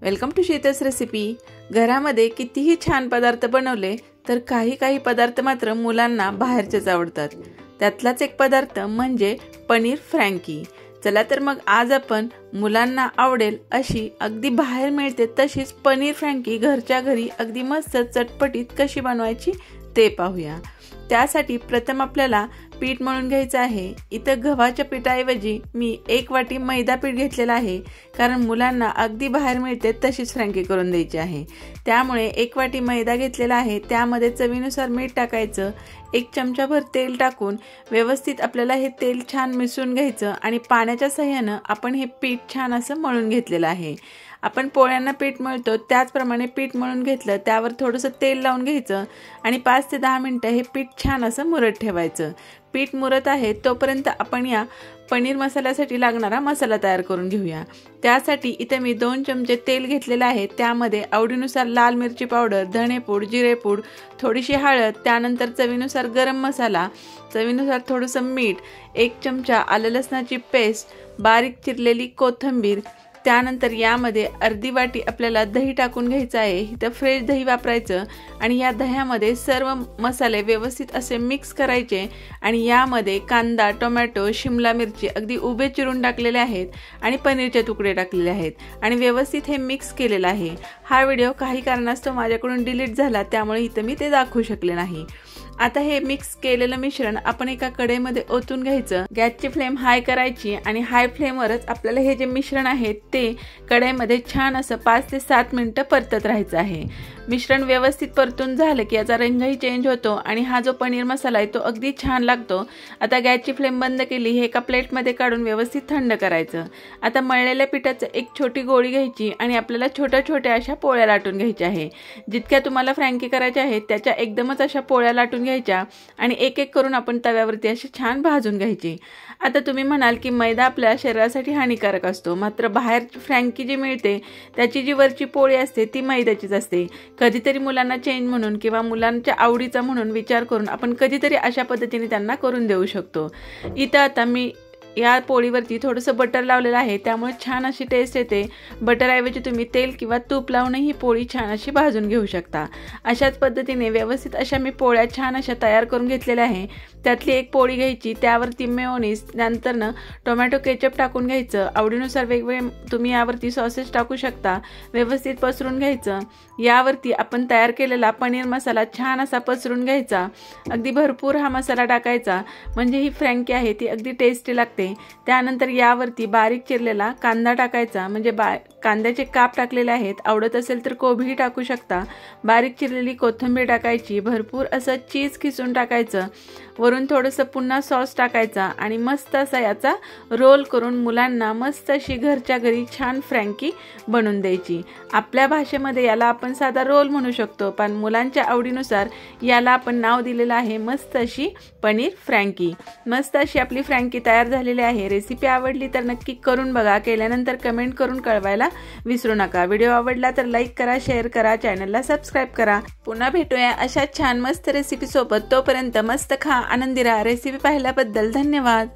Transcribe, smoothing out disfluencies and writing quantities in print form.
Welcome to शीतस recipe. घरामध्ये कितीही छान पदार्थ बनवले तर काही पदार्थ मात्र मुलांना बाहेरचेच आवडतात। त्यातलाच एक पदार्थ म्हणजे पनीर फ्रँकी। चला तर मग आज आपण मुलांना आवडेल अशी अगदी बाहेर मिळते तशीच पनीर फ्रँकी घरच्या घरी अगदी मस्त चटपटीत कशी बनवायची ते पाहूया। त्यासाठी प्रथम आपल्याला पीठ मळून घ्यायचं आहे। इथं गव्हाच्या पिठाऐवजी मी 1 वाटी मैदा पीठ घेतलेला आहे, कारण मुलांना अगदी बाहेर मिळते तशीच फ्रँकी करून द्यायची आहे। त्यामुळे 1 वाटी मैदा घेतलेला आहे, त्यामध्ये चवीनुसार मीठ टाकायचं, 1 चमचाभर तेल टाकून व्यवस्थित आपल्याला हे तेल छान मिसळून घ्यायचं आणि पाण्याच्या सहाय्याने आपण हे पीठ छान असं मळून घेतलेलं आहे। आपण पोळ्यांना पीठ मळतो त्याचप्रमाणे पीठ मळून घेतलं, त्यावर थोडंसं तेल लावून घ्यायचं आणि 5 ते 10 मिनिटं हे पीठ छान असं मुरत ठेवायचं। पीठ मुरत आहे तोपर्यंत आपण या पनीर मसाल्यासाठी लागणारा मसाला तयार करून घेऊया। त्यासाठी इथे मी 2 चमचे तेल घेतलेले आहे, त्यामध्ये आवडीनुसार लाल मिरची पावडर, धणेपूड, जिरेपूड, थोडीशी हळद, त्यानंतर चवीनुसार गरम मसाला, चवीनुसार थोडंसं मीठ, 1 चमचा आलं लसणाची पेस्ट, बारीक चिरलेली कोथिंबीर, त्यानंतर यामध्ये अर्धी वाटी आपल्याला दही टाकून घ्यायचं आहे। इथं फ्रेश दही वापरायचं आणि या दह्यामध्ये सर्व मसाले व्यवस्थित असे मिक्स करायचे आणि यामध्ये कांदा, टोमॅटो, शिमला मिरची अगदी उभे चिरून टाकलेले आहेत आणि पनीरचे तुकडे टाकलेले आहेत आणि व्यवस्थित हे मिक्स केलेलं आहे। हा व्हिडिओ काही कारणास्तव माझ्याकडून डिलीट झाला, त्यामुळे इथं मी ते दाखवू शकले नाही। आता हे मिक्स केलेलं मिश्रण आपण एका कढईमध्ये ओतून घ्यायचं। गॅसची फ्लेम हाय करायची आणि हाय फ्लेमवरच आपल्याला हे जे मिश्रण आहे ते कढईमध्ये छान असं 5 ते 7 मिनिटं परतत राहायचं आहे। मिश्रण व्यवस्थित परतून झालं की याचा रंगही चेंज होतो आणि हा जो पनीर मसाला आहे तो अगदी छान लागतो। आता गॅसची फ्लेम बंद केली, हे एका प्लेटमध्ये काढून व्यवस्थित थंड करायचं। आता मळलेल्या पिठाचं एक छोटी गोळी घ्यायची आणि आपल्याला छोट्या अशा पोळ्या लाटून घ्यायच्या आहे। जितक्या तुम्हाला फ्रँकी करायच्या आहेत त्याच्या एकदमच अशा पोळ्या लाटून घ्यायच्या आणि एक करून आपण तव्यावरती अशी छान भाजून घ्यायची। आता तुम्ही म्हणाल की मैदा आपल्या शरीरासाठी हानिकारक असतो, मात्र बाहेर फ्रँकी जी मिळते त्याची जी वरची पोळी असते ती मैद्याचीच असते। कधीतरी मुलांना चेंज म्हणून किंवा मुलांच्या आवडीचा म्हणून विचार करून आपण कधीतरी अशा पद्धतीने त्यांना करून देऊ शकतो। इथं आता मी या पोळीवरती थोडंसं बटर लावलेलं आहे, त्यामुळे छान अशी टेस्ट येते। बटरऐवजी तुम्ही तेल किंवा तूप लावून ही पोळी छान अशी भाजून घेऊ शकता। अशाच पद्धतीने व्यवस्थित अशा मी पोळ्या छान अशा तयार करून घेतलेल्या आहे। त्यातली एक पोळी घ्यायची, त्यावरती मेयोनीज, नंतरनं टोमॅटो केचप टाकून घ्यायचं। आवडीनुसार वेगवेगळे तुम्ही यावरती सॉसेस टाकू शकता। व्यवस्थित पसरून घ्यायचं। यावरती आपण तयार केलेला पनीर मसाला छान असा पसरून घ्यायचा। अगदी भरपूर हा मसाला टाकायचा, म्हणजे ही फ्रँकी आहे ती अगदी टेस्टी लागते। त्यानंतर यावरती बारीक चिरलेला कांदा टाकायचा, म्हणजे कांद्याचे काप टाकलेले आहेत, आवडत असेल तर कोबीही टाकू शकता। बारीक चिरलेली कोथिंबीर टाकायची, भरपूर असं चीज खिसून टाकायचं, वरून थोडंसं पुन्हा सॉस टाकायचा आणि मस्त असा याचा रोल करून मुलांना मस्त अशी घरच्या घरी छान फ्रँकी बनवून द्यायची। आपल्या भाषेमध्ये याला आपण साधा रोल म्हणू शकतो, पण मुलांच्या आवडीनुसार याला आपण नाव दिलेलं आहे मस्त अशी पनीर फ्रँकी। मस्त अशी आपली फ्रँकी तयार झालेली आहे। रेसिपी आवडली तर नक्की करून बघा, केल्यानंतर कमेंट करून कळवायला विसरू नका। व्हिडिओ आवडला तर लाईक करा, शेअर करा, चॅनलला सबस्क्राईब करा। पुन्हा भेटूया अशा छान मस्त रेसिपी सोबत। तोपर्यंत मस्त खा, आनंदी राहा। रेसिपी पाहिल्याबद्दल धन्यवाद।